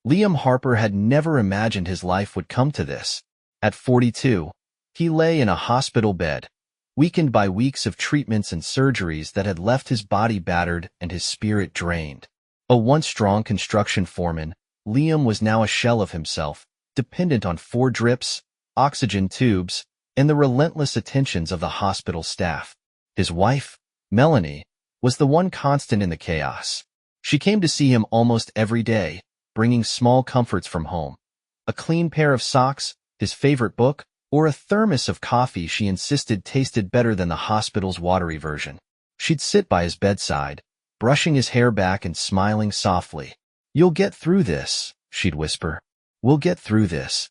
Liam Harper had never imagined his life would come to this. At 42, he lay in a hospital bed, weakened by weeks of treatments and surgeries that had left his body battered and his spirit drained. A once strong construction foreman, Liam was now a shell of himself, dependent on 4 drips, oxygen tubes, and the relentless attentions of the hospital staff. His wife, Melanie, was the one constant in the chaos. She came to see him almost every day, bringing small comforts from home. A clean pair of socks, his favorite book, or a thermos of coffee she insisted tasted better than the hospital's watery version. She'd sit by his bedside, brushing his hair back and smiling softly. "You'll get through this," she'd whisper. "We'll get through this."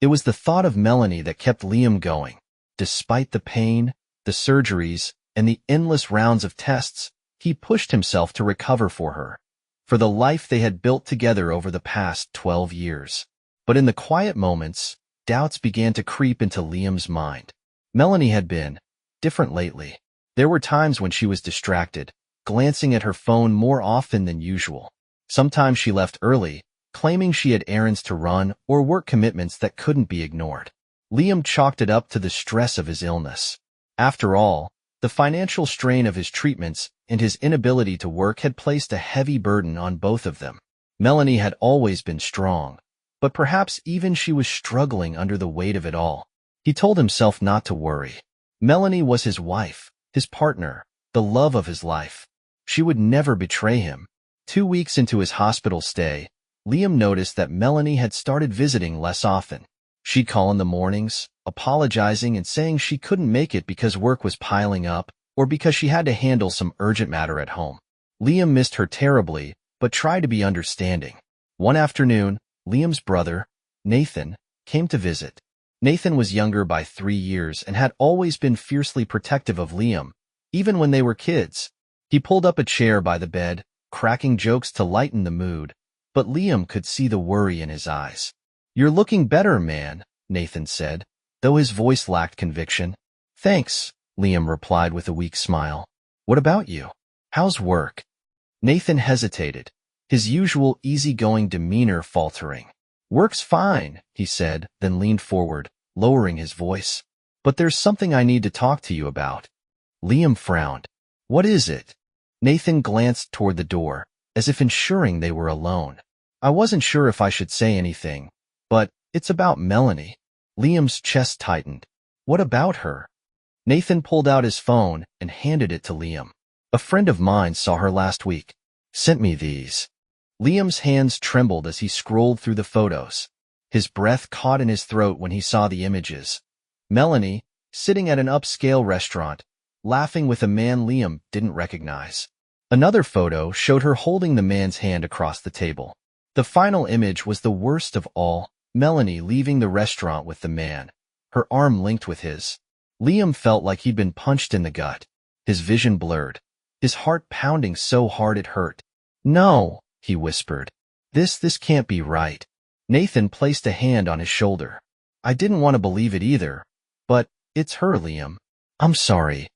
It was the thought of Melanie that kept Liam going. Despite the pain, the surgeries, and the endless rounds of tests, he pushed himself to recover for her, for the life they had built together over the past 12 years. But in the quiet moments, doubts began to creep into Liam's mind. Melanie had been different lately. There were times when she was distracted, glancing at her phone more often than usual. Sometimes she left early, claiming she had errands to run or work commitments that couldn't be ignored. Liam chalked it up to the stress of his illness. After all, the financial strain of his treatments and his inability to work had placed a heavy burden on both of them. Melanie had always been strong, but perhaps even she was struggling under the weight of it all. He told himself not to worry. Melanie was his wife, his partner, the love of his life. She would never betray him. 2 weeks into his hospital stay, Liam noticed that Melanie had started visiting less often. She'd call in the mornings, apologizing and saying she couldn't make it because work was piling up or because she had to handle some urgent matter at home. Liam missed her terribly, but tried to be understanding. One afternoon, Liam's brother, Nathan, came to visit. Nathan was younger by 3 years and had always been fiercely protective of Liam, even when they were kids. He pulled up a chair by the bed, cracking jokes to lighten the mood, but Liam could see the worry in his eyes. "You're looking better, man," Nathan said, though his voice lacked conviction. "Thanks," Liam replied with a weak smile. "What about you? How's work?" Nathan hesitated, his usual easygoing demeanor faltering. "Work's fine," he said, then leaned forward, lowering his voice. "But there's something I need to talk to you about." Liam frowned. "What is it?" Nathan glanced toward the door, as if ensuring they were alone. "I wasn't sure if I should say anything, but it's about Melanie." Liam's chest tightened. "What about her?" Nathan pulled out his phone and handed it to Liam. "A friend of mine saw her last week. Sent me these." Liam's hands trembled as he scrolled through the photos. His breath caught in his throat when he saw the images. Melanie, sitting at an upscale restaurant, laughing with a man Liam didn't recognize. Another photo showed her holding the man's hand across the table. The final image was the worst of all, Melanie leaving the restaurant with the man, her arm linked with his. Liam felt like he'd been punched in the gut, his vision blurred, his heart pounding so hard it hurt. "No," he whispered. This can't be right." Nathan placed a hand on his shoulder. "I didn't want to believe it either, but it's her, Liam. I'm sorry."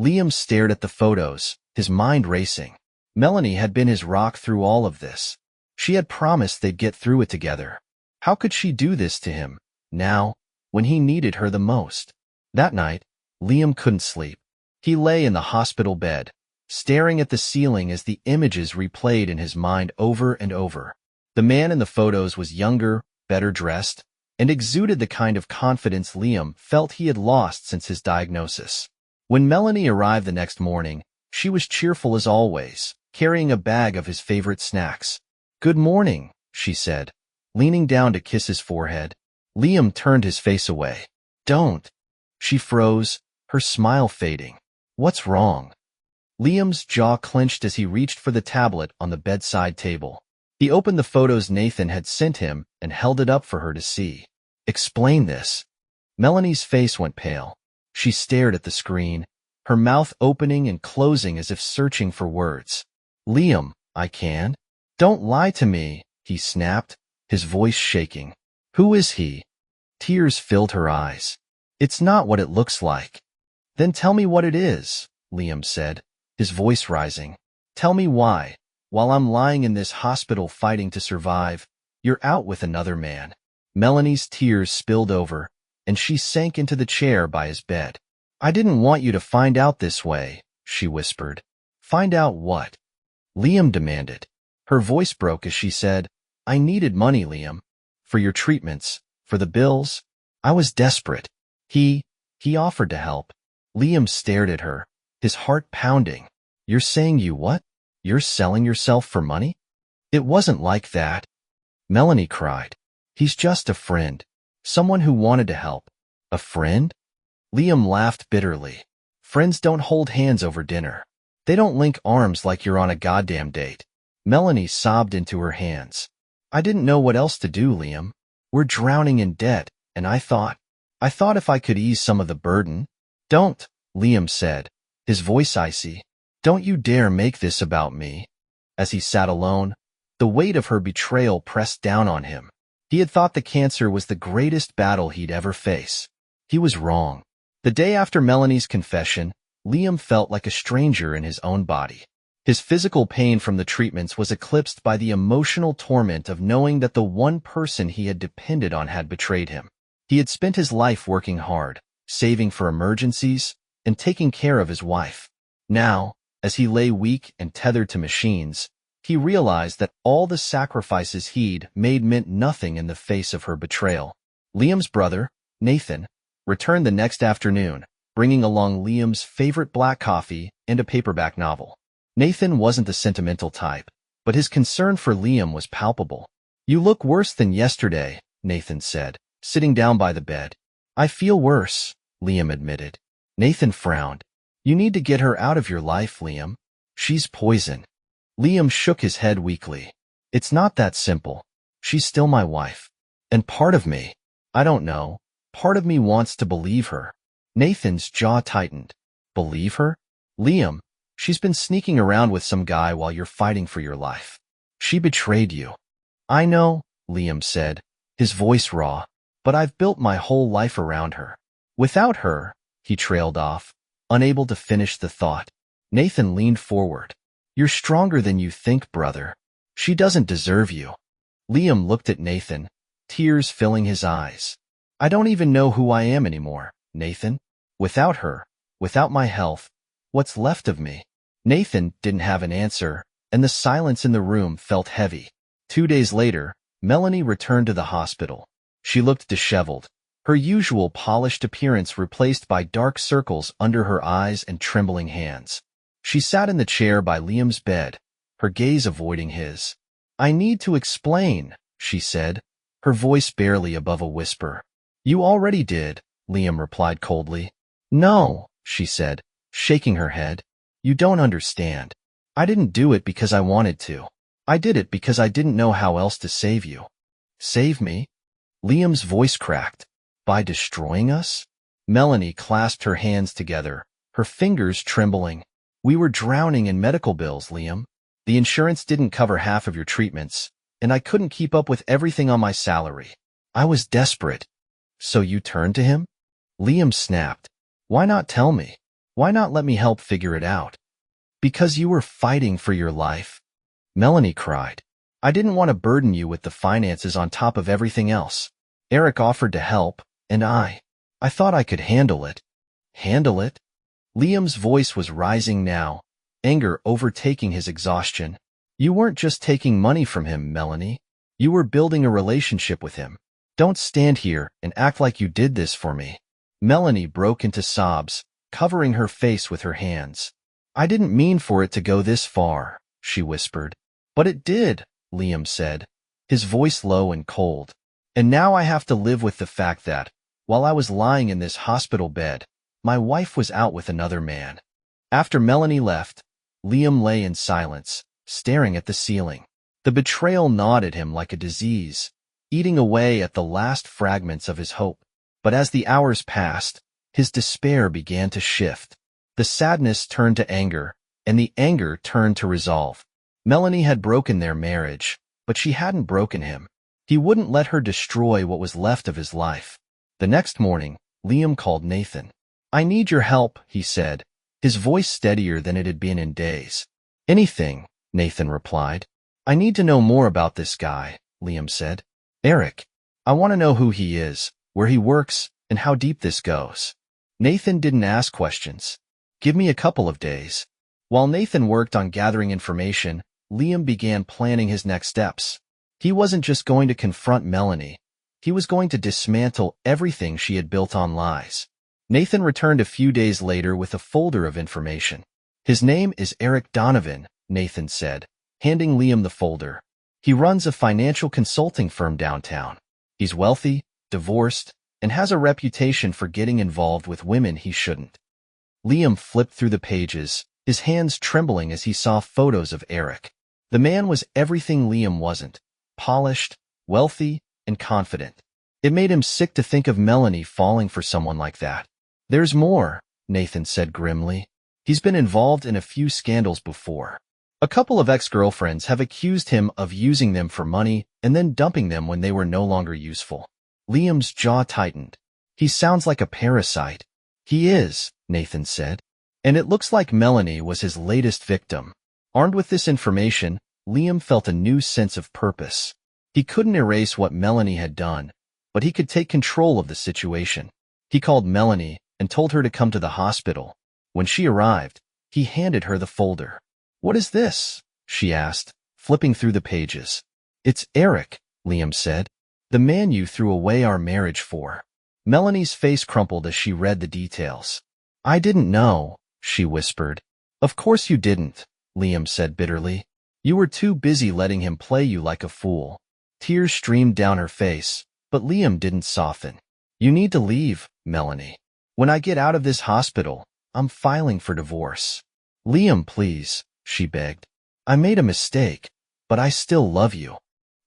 Liam stared at the photos, his mind racing. Melanie had been his rock through all of this. She had promised they'd get through it together. How could she do this to him, now, when he needed her the most? That night, Liam couldn't sleep. He lay in the hospital bed, staring at the ceiling as the images replayed in his mind over and over. The man in the photos was younger, better dressed, and exuded the kind of confidence Liam felt he had lost since his diagnosis. When Melanie arrived the next morning, she was cheerful as always, carrying a bag of his favorite snacks. "Good morning," she said, leaning down to kiss his forehead. Liam turned his face away. "Don't." She froze, her smile fading. "What's wrong?" Liam's jaw clenched as he reached for the tablet on the bedside table. He opened the photos Nathan had sent him and held it up for her to see. "Explain this." Melanie's face went pale. She stared at the screen, her mouth opening and closing as if searching for words. "Liam, I can't." "Don't lie to me," he snapped, his voice shaking. "Who is he?" Tears filled her eyes. "It's not what it looks like." "Then tell me what it is," Liam said, his voice rising. "Tell me why, while I'm lying in this hospital fighting to survive, You're out with another man. Melanie's tears spilled over, and she sank into the chair by his bed. I didn't want you to find out this way, she whispered. Find out what? Liam demanded. Her voice broke as she said, I needed money, Liam. For your treatments, for the bills. I was desperate. He offered to help. Liam stared at her, his heart pounding. You're saying you what? You're selling yourself for money? It wasn't like that. Melanie cried. He's just a friend. Someone who wanted to help. A friend? Liam laughed bitterly. Friends don't hold hands over dinner. They don't link arms like you're on a goddamn date. Melanie sobbed into her hands. I didn't know what else to do, Liam. We're drowning in debt, and I thought if I could ease some of the burden. Don't, Liam said, his voice icy. Don't you dare make this about me. As he sat alone, the weight of her betrayal pressed down on him. He had thought the cancer was the greatest battle he'd ever face. He was wrong. The day after Melanie's confession, Liam felt like a stranger in his own body. His physical pain from the treatments was eclipsed by the emotional torment of knowing that the one person he had depended on had betrayed him. He had spent his life working hard, saving for emergencies, and taking care of his wife. Now, as he lay weak and tethered to machines, he realized that all the sacrifices he'd made meant nothing in the face of her betrayal. Liam's brother, Nathan, returned the next afternoon, bringing along Liam's favorite black coffee and a paperback novel. Nathan wasn't the sentimental type, but his concern for Liam was palpable. You look worse than yesterday, Nathan said, sitting down by the bed. I feel worse, Liam admitted. Nathan frowned. You need to get her out of your life, Liam. She's poison. Liam shook his head weakly. It's not that simple. She's still my wife. And part of me, I don't know, part of me wants to believe her. Nathan's jaw tightened. Believe her? Liam, she's been sneaking around with some guy while you're fighting for your life. She betrayed you. I know, Liam said, his voice raw, but I've built my whole life around her. Without her, he trailed off, unable to finish the thought. Nathan leaned forward. You're stronger than you think, brother. She doesn't deserve you. Liam looked at Nathan, tears filling his eyes. I don't even know who I am anymore, Nathan. Without her, without my health, what's left of me? Nathan didn't have an answer, and the silence in the room felt heavy. 2 days later, Melanie returned to the hospital. She looked disheveled, her usual polished appearance replaced by dark circles under her eyes and trembling hands. She sat in the chair by Liam's bed, her gaze avoiding his. I need to explain, she said, her voice barely above a whisper. You already did, Liam replied coldly. No, she said, shaking her head. You don't understand. I didn't do it because I wanted to. I did it because I didn't know how else to save you. Save me? Liam's voice cracked. By destroying us? Melanie clasped her hands together, her fingers trembling. We were drowning in medical bills, Liam. The insurance didn't cover half of your treatments, and I couldn't keep up with everything on my salary. I was desperate. So you turned to him? Liam snapped. Why not tell me? Why not let me help figure it out? Because you were fighting for your life. Melanie cried. I didn't want to burden you with the finances on top of everything else. Eric offered to help, and I thought I could handle it. Handle it? Liam's voice was rising now, anger overtaking his exhaustion. You weren't just taking money from him, Melanie. You were building a relationship with him. Don't stand here and act like you did this for me. Melanie broke into sobs, covering her face with her hands. I didn't mean for it to go this far, she whispered. But it did, Liam said, his voice low and cold. And now I have to live with the fact that, while I was lying in this hospital bed, my wife was out with another man. After Melanie left, Liam lay in silence, staring at the ceiling. The betrayal gnawed at him like a disease, eating away at the last fragments of his hope. But as the hours passed, his despair began to shift. The sadness turned to anger, and the anger turned to resolve. Melanie had broken their marriage, but she hadn't broken him. He wouldn't let her destroy what was left of his life. The next morning, Liam called Nathan. I need your help, he said, his voice steadier than it had been in days. Anything, Nathan replied. I need to know more about this guy, Liam said. Eric. I want to know who he is, where he works, and how deep this goes. Nathan didn't ask questions. Give me a couple of days. While Nathan worked on gathering information, Liam began planning his next steps. He wasn't just going to confront Melanie. He was going to dismantle everything she had built on lies. Nathan returned a few days later with a folder of information. His name is Eric Donovan, Nathan said, handing Liam the folder. He runs a financial consulting firm downtown. He's wealthy, divorced, and has a reputation for getting involved with women he shouldn't. Liam flipped through the pages, his hands trembling as he saw photos of Eric. The man was everything Liam wasn't: polished, wealthy, and confident. It made him sick to think of Melanie falling for someone like that. There's more, Nathan said grimly. He's been involved in a few scandals before. A couple of ex-girlfriends have accused him of using them for money and then dumping them when they were no longer useful. Liam's jaw tightened. He sounds like a parasite. He is, Nathan said. And it looks like Melanie was his latest victim. Armed with this information, Liam felt a new sense of purpose. He couldn't erase what Melanie had done, but he could take control of the situation. He called Melanie and told her to come to the hospital. When she arrived, he handed her the folder. What is this? She asked, flipping through the pages. It's Eric, Liam said. The man you threw away our marriage for. Melanie's face crumpled as she read the details. I didn't know, she whispered. Of course you didn't, Liam said bitterly. You were too busy letting him play you like a fool. Tears streamed down her face, but Liam didn't soften. You need to leave, Melanie. When I get out of this hospital, I'm filing for divorce. Liam, please, she begged. I made a mistake, but I still love you.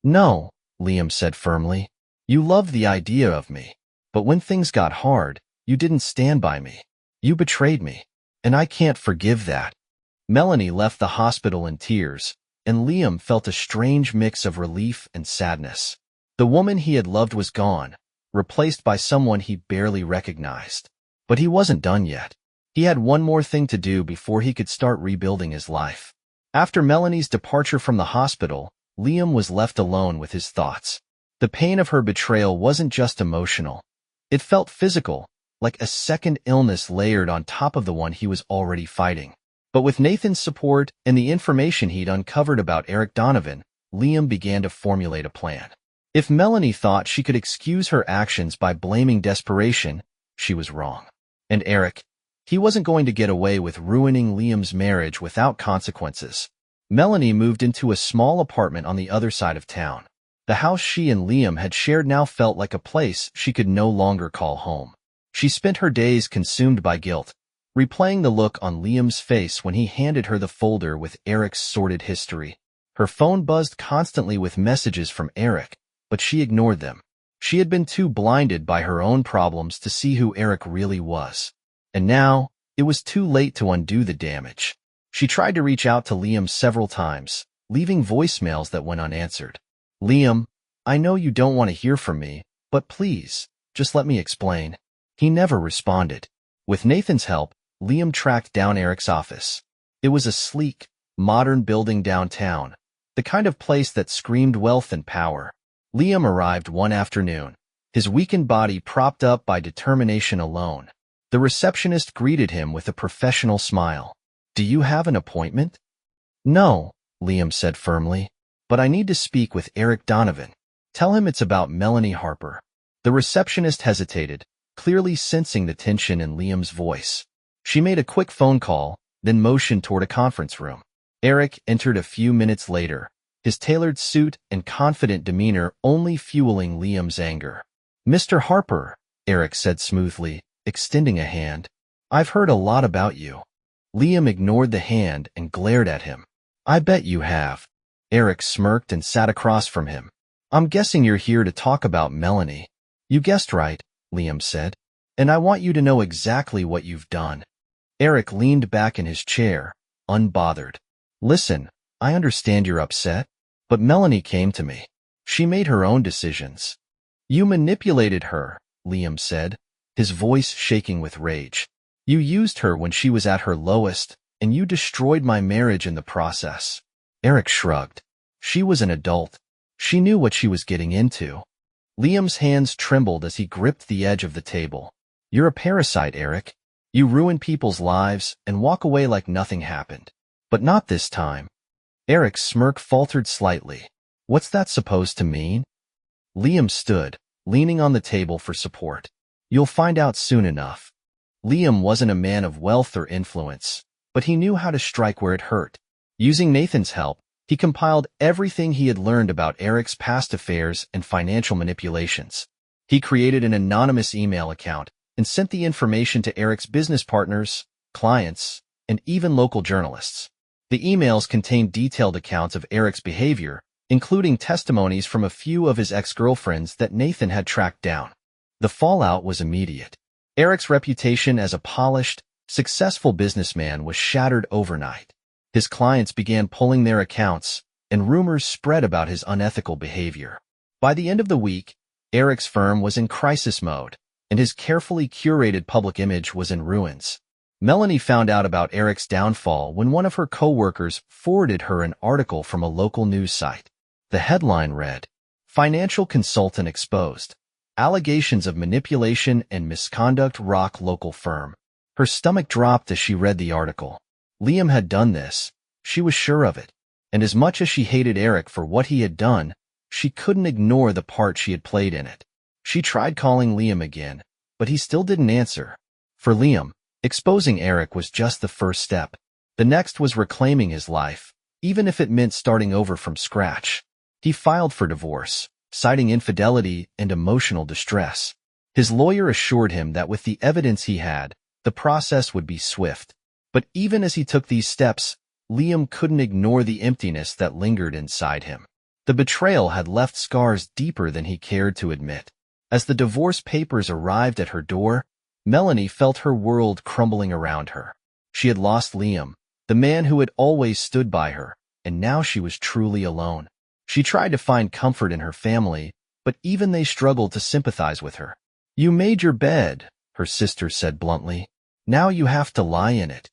No, Liam said firmly. You loved the idea of me, but when things got hard, you didn't stand by me. You betrayed me, and I can't forgive that. Melanie left the hospital in tears, and Liam felt a strange mix of relief and sadness. The woman he had loved was gone, replaced by someone he barely recognized. But he wasn't done yet. He had one more thing to do before he could start rebuilding his life. After Melanie's departure from the hospital, Liam was left alone with his thoughts. The pain of her betrayal wasn't just emotional. It felt physical, like a second illness layered on top of the one he was already fighting. But with Nathan's support and the information he'd uncovered about Eric Donovan, Liam began to formulate a plan. If Melanie thought she could excuse her actions by blaming desperation, she was wrong. And Eric, he wasn't going to get away with ruining Liam's marriage without consequences. Melanie moved into a small apartment on the other side of town. The house she and Liam had shared now felt like a place she could no longer call home. She spent her days consumed by guilt, replaying the look on Liam's face when he handed her the folder with Eric's sordid history. Her phone buzzed constantly with messages from Eric, but she ignored them. She had been too blinded by her own problems to see who Eric really was. And now, it was too late to undo the damage. She tried to reach out to Liam several times, leaving voicemails that went unanswered. Liam, I know you don't want to hear from me, but please, just let me explain. He never responded. With Nathan's help, Liam tracked down Eric's office. It was a sleek, modern building downtown, the kind of place that screamed wealth and power. Liam arrived one afternoon, his weakened body propped up by determination alone. The receptionist greeted him with a professional smile. Do you have an appointment? No, Liam said firmly, but I need to speak with Eric Donovan. Tell him it's about Melanie Harper. The receptionist hesitated, clearly sensing the tension in Liam's voice. She made a quick phone call, then motioned toward a conference room. Eric entered a few minutes later, his tailored suit and confident demeanor only fueling Liam's anger. Mr. Harper, Eric said smoothly, extending a hand. I've heard a lot about you. Liam ignored the hand and glared at him. I bet you have. Eric smirked and sat across from him. I'm guessing you're here to talk about Melanie. You guessed right, Liam said. And I want you to know exactly what you've done. Eric leaned back in his chair, unbothered. Listen, I understand you're upset, but Melanie came to me. She made her own decisions. You manipulated her, Liam said, his voice shaking with rage. You used her when she was at her lowest, and you destroyed my marriage in the process. Eric shrugged. She was an adult. She knew what she was getting into. Liam's hands trembled as he gripped the edge of the table. You're a parasite, Eric. You ruin people's lives and walk away like nothing happened. But not this time. Eric's smirk faltered slightly. What's that supposed to mean? Liam stood, leaning on the table for support. You'll find out soon enough. Liam wasn't a man of wealth or influence, but he knew how to strike where it hurt. Using Nathan's help, he compiled everything he had learned about Eric's past affairs and financial manipulations. He created an anonymous email account and sent the information to Eric's business partners, clients, and even local journalists. The emails contained detailed accounts of Eric's behavior, including testimonies from a few of his ex-girlfriends that Nathan had tracked down. The fallout was immediate. Eric's reputation as a polished, successful businessman was shattered overnight. His clients began pulling their accounts, and rumors spread about his unethical behavior. By the end of the week, Eric's firm was in crisis mode, and his carefully curated public image was in ruins. Melanie found out about Eric's downfall when one of her co-workers forwarded her an article from a local news site. The headline read, "Financial Consultant Exposed. Allegations of Manipulation and Misconduct Rock Local Firm." Her stomach dropped as she read the article. Liam had done this. She was sure of it. And as much as she hated Eric for what he had done, she couldn't ignore the part she had played in it. She tried calling Liam again, but he still didn't answer. For Liam, exposing Eric was just the first step. The next was reclaiming his life, even if it meant starting over from scratch. He filed for divorce, citing infidelity and emotional distress. His lawyer assured him that with the evidence he had, the process would be swift. But even as he took these steps, Liam couldn't ignore the emptiness that lingered inside him. The betrayal had left scars deeper than he cared to admit. As the divorce papers arrived at her door, Melanie felt her world crumbling around her. She had lost Liam, the man who had always stood by her, and now she was truly alone. She tried to find comfort in her family, but even they struggled to sympathize with her. "You made your bed," her sister said bluntly. "Now you have to lie in it."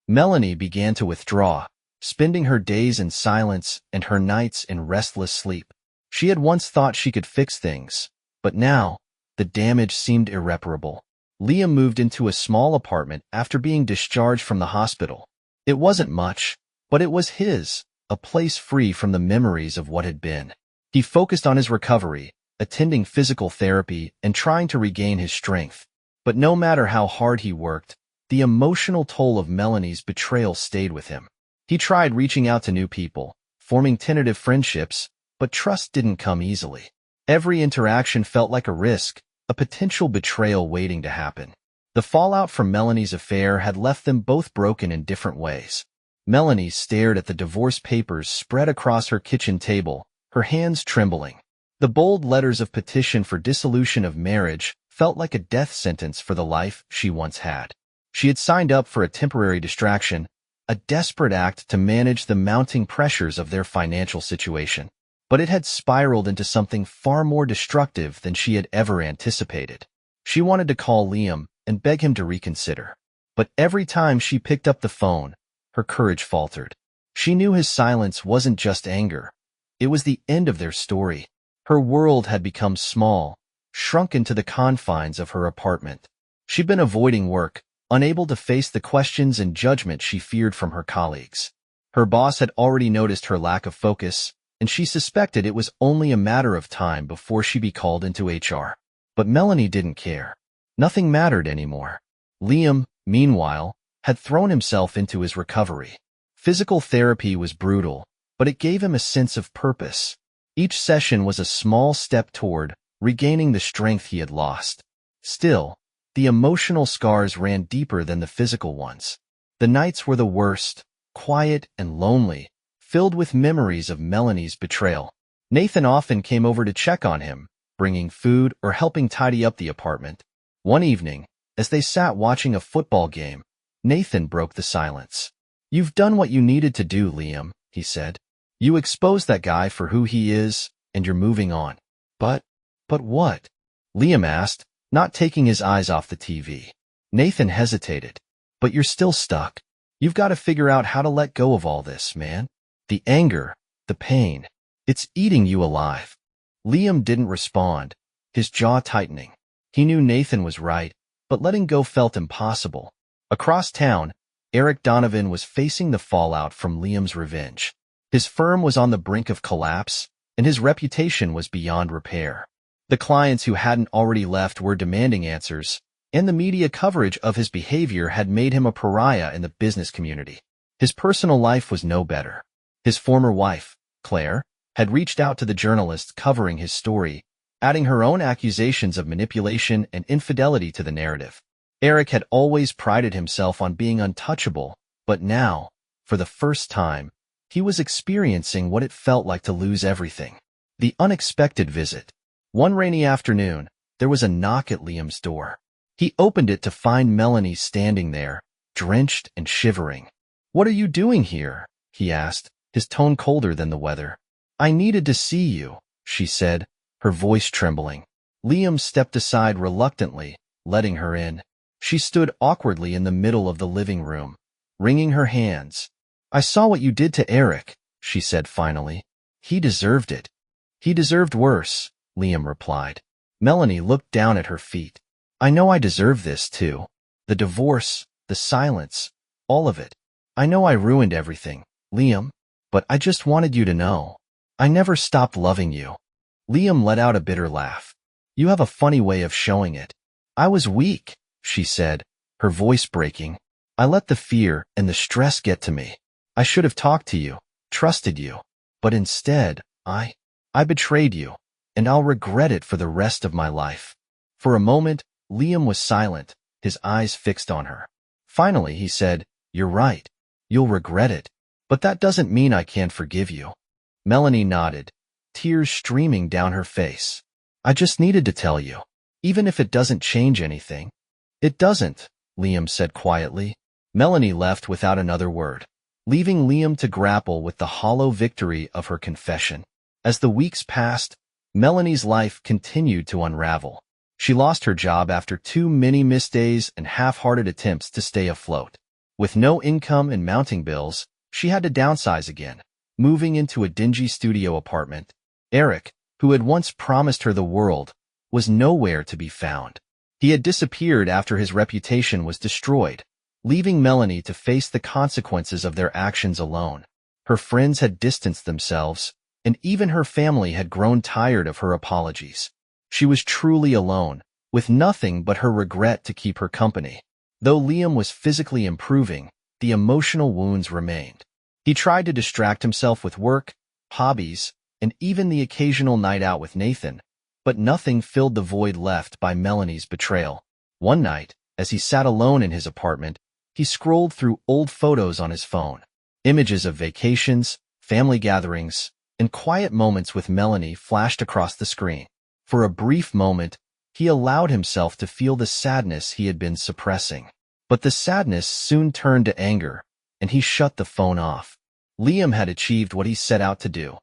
Melanie began to withdraw, spending her days in silence and her nights in restless sleep. She had once thought she could fix things, but now, the damage seemed irreparable. Liam moved into a small apartment after being discharged from the hospital. It wasn't much, but it was his, a place free from the memories of what had been. He focused on his recovery, attending physical therapy and trying to regain his strength. But no matter how hard he worked, the emotional toll of Melanie's betrayal stayed with him. He tried reaching out to new people, forming tentative friendships, but trust didn't come easily. Every interaction felt like a risk, a potential betrayal waiting to happen. The fallout from Melanie's affair had left them both broken in different ways. Melanie stared at the divorce papers spread across her kitchen table, her hands trembling. The bold letters of petition for dissolution of marriage felt like a death sentence for the life she once had. She had signed up for a temporary distraction, a desperate act to manage the mounting pressures of their financial situation. But it had spiraled into something far more destructive than she had ever anticipated. She wanted to call Liam and beg him to reconsider. But every time she picked up the phone, her courage faltered. She knew his silence wasn't just anger. It was the end of their story. Her world had become small, shrunken to the confines of her apartment. She'd been avoiding work, unable to face the questions and judgment she feared from her colleagues. Her boss had already noticed her lack of focus, and she suspected it was only a matter of time before she'd be called into HR. But Melanie didn't care. Nothing mattered anymore. Liam, meanwhile, had thrown himself into his recovery. Physical therapy was brutal, but it gave him a sense of purpose. Each session was a small step toward regaining the strength he had lost. Still, the emotional scars ran deeper than the physical ones. The nights were the worst, quiet and lonely, filled with memories of Melanie's betrayal. Nathan often came over to check on him, bringing food or helping tidy up the apartment. One evening, as they sat watching a football game, Nathan broke the silence. "You've done what you needed to do, Liam," he said. "You exposed that guy for who he is, and you're moving on." But what?" Liam asked, not taking his eyes off the TV. Nathan hesitated. "But you're still stuck. You've got to figure out how to let go of all this, man. The anger, the pain. It's eating you alive. Liam didn't respond, his jaw tightening. He knew Nathan was right, but letting go felt impossible. Across town, Eric Donovan was facing the fallout from Liam's revenge. His firm was on the brink of collapse, and his reputation was beyond repair. The clients who hadn't already left were demanding answers, and the media coverage of his behavior had made him a pariah in the business community. His personal life was no better. His former wife, Claire, had reached out to the journalists covering his story, adding her own accusations of manipulation and infidelity to the narrative. Eric had always prided himself on being untouchable, but now, for the first time, he was experiencing what it felt like to lose everything. The unexpected visit. One rainy afternoon, there was a knock at Liam's door. He opened it to find Melanie standing there, drenched and shivering. "What are you doing here?" he asked, his tone colder than the weather. "I needed to see you," she said, her voice trembling. Liam stepped aside reluctantly, letting her in. She stood awkwardly in the middle of the living room, wringing her hands. "I saw what you did to Eric," she said finally. "He deserved it." "He deserved worse," Liam replied. Melanie looked down at her feet. "I know I deserve this too. The divorce, the silence, all of it. I know I ruined everything, Liam, but I just wanted you to know. I never stopped loving you." Liam let out a bitter laugh. "You have a funny way of showing it." "I was weak," she said, her voice breaking. "I let the fear and the stress get to me. I should have talked to you, trusted you. But instead, I betrayed you, and I'll regret it for the rest of my life." For a moment, Liam was silent, his eyes fixed on her. Finally, he said, "You're right. You'll regret it. But that doesn't mean I can't forgive you." Melanie nodded, tears streaming down her face. "I just needed to tell you, even if it doesn't change anything." "It doesn't," Liam said quietly. Melanie left without another word, leaving Liam to grapple with the hollow victory of her confession. As the weeks passed, Melanie's life continued to unravel. She lost her job after 2 many missed days and half-hearted attempts to stay afloat. With no income and mounting bills, she had to downsize again, moving into a dingy studio apartment. Eric, who had once promised her the world, was nowhere to be found. He had disappeared after his reputation was destroyed, leaving Melanie to face the consequences of their actions alone. Her friends had distanced themselves, and even her family had grown tired of her apologies. She was truly alone, with nothing but her regret to keep her company. Though Liam was physically improving, the emotional wounds remained. He tried to distract himself with work, hobbies, and even the occasional night out with Nathan, but nothing filled the void left by Melanie's betrayal. One night, as he sat alone in his apartment, he scrolled through old photos on his phone. Images of vacations, family gatherings, and quiet moments with Melanie flashed across the screen. For a brief moment, he allowed himself to feel the sadness he had been suppressing. But the sadness soon turned to anger, and he shut the phone off. Liam had achieved what he set out to do.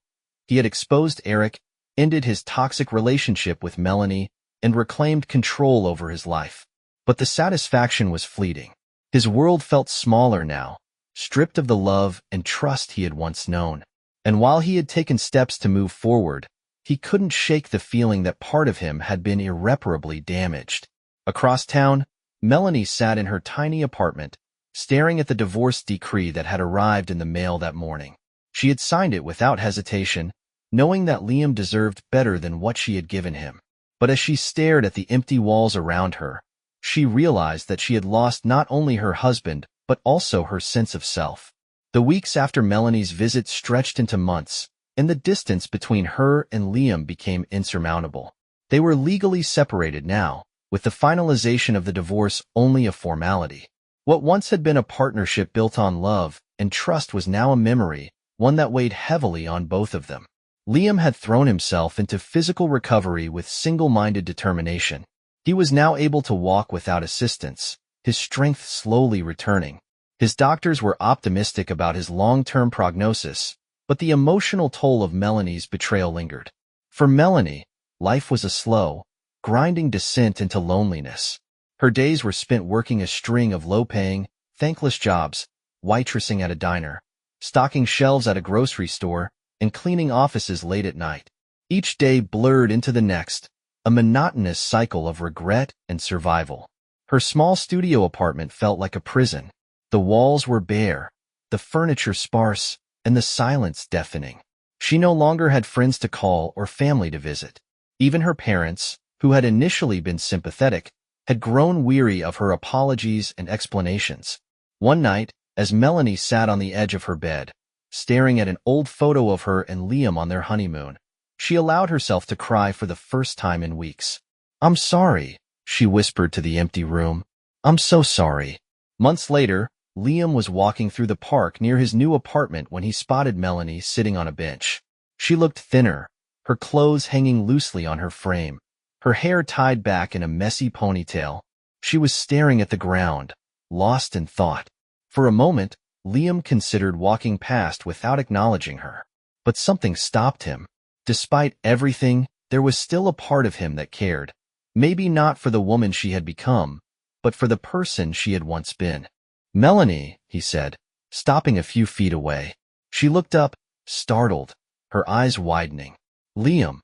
He had exposed Eric, ended his toxic relationship with Melanie, and reclaimed control over his life. But the satisfaction was fleeting. His world felt smaller now, stripped of the love and trust he had once known. And while he had taken steps to move forward, he couldn't shake the feeling that part of him had been irreparably damaged. Across town, Melanie sat in her tiny apartment, staring at the divorce decree that had arrived in the mail that morning. She had signed it without hesitation, knowing that Liam deserved better than what she had given him. But as she stared at the empty walls around her, she realized that she had lost not only her husband, but also her sense of self. The weeks after Melanie's visit stretched into months, and the distance between her and Liam became insurmountable. They were legally separated now, with the finalization of the divorce only a formality. What once had been a partnership built on love and trust was now a memory, one that weighed heavily on both of them. Liam had thrown himself into physical recovery with single-minded determination. He was now able to walk without assistance, his strength slowly returning. His doctors were optimistic about his long-term prognosis, but the emotional toll of Melanie's betrayal lingered. For Melanie, life was a slow, grinding descent into loneliness. Her days were spent working a string of low-paying, thankless jobs, waitressing at a diner, stocking shelves at a grocery store, and cleaning offices late at night. Each day blurred into the next, a monotonous cycle of regret and survival. Her small studio apartment felt like a prison. The walls were bare, the furniture sparse, and the silence deafening. She no longer had friends to call or family to visit. Even her parents, who had initially been sympathetic, had grown weary of her apologies and explanations. One night, as Melanie sat on the edge of her bed, staring at an old photo of her and Liam on their honeymoon, she allowed herself to cry for the first time in weeks. "I'm sorry," she whispered to the empty room. "I'm so sorry." Months later, Liam was walking through the park near his new apartment when he spotted Melanie sitting on a bench. She looked thinner, her clothes hanging loosely on her frame, her hair tied back in a messy ponytail. She was staring at the ground, lost in thought. For a moment, Liam considered walking past without acknowledging her. But something stopped him. Despite everything, there was still a part of him that cared. Maybe not for the woman she had become, but for the person she had once been. "Melanie," he said, stopping a few feet away. She looked up, startled, her eyes widening. "Liam."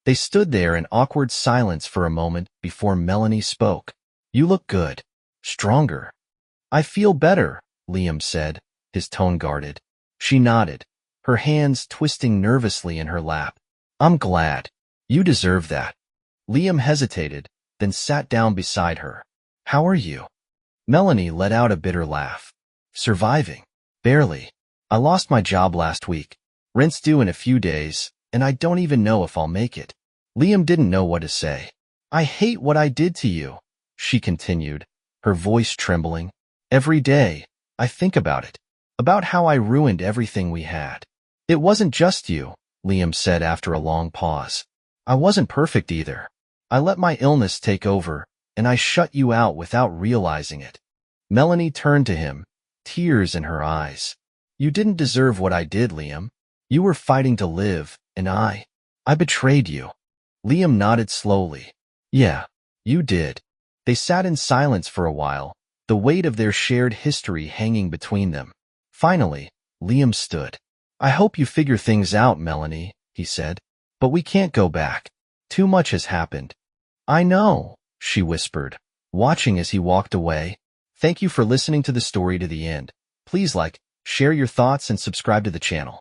They stood there in awkward silence for a moment before Melanie spoke. "You look good. Stronger." "I feel better," Liam said, his tone guarded. She nodded, her hands twisting nervously in her lap. "I'm glad. You deserve that." Liam hesitated, then sat down beside her. "How are you?" Melanie let out a bitter laugh. "Surviving. Barely. I lost my job last week. Rent's due in a few days, and I don't even know if I'll make it." Liam didn't know what to say. "I hate what I did to you," she continued, her voice trembling. "Every day, I think about it. About how I ruined everything we had." "It wasn't just you," Liam said after a long pause. "I wasn't perfect either. I let my illness take over, and I shut you out without realizing it." Melanie turned to him, tears in her eyes. "You didn't deserve what I did, Liam. You were fighting to live, and I betrayed you." Liam nodded slowly. "Yeah, you did." They sat in silence for a while, the weight of their shared history hanging between them. Finally, Liam stood. "I hope you figure things out, Melanie," he said. "But we can't go back. Too much has happened." "I know," she whispered, watching as he walked away. Thank you for listening to the story to the end. Please like, share your thoughts, and subscribe to the channel.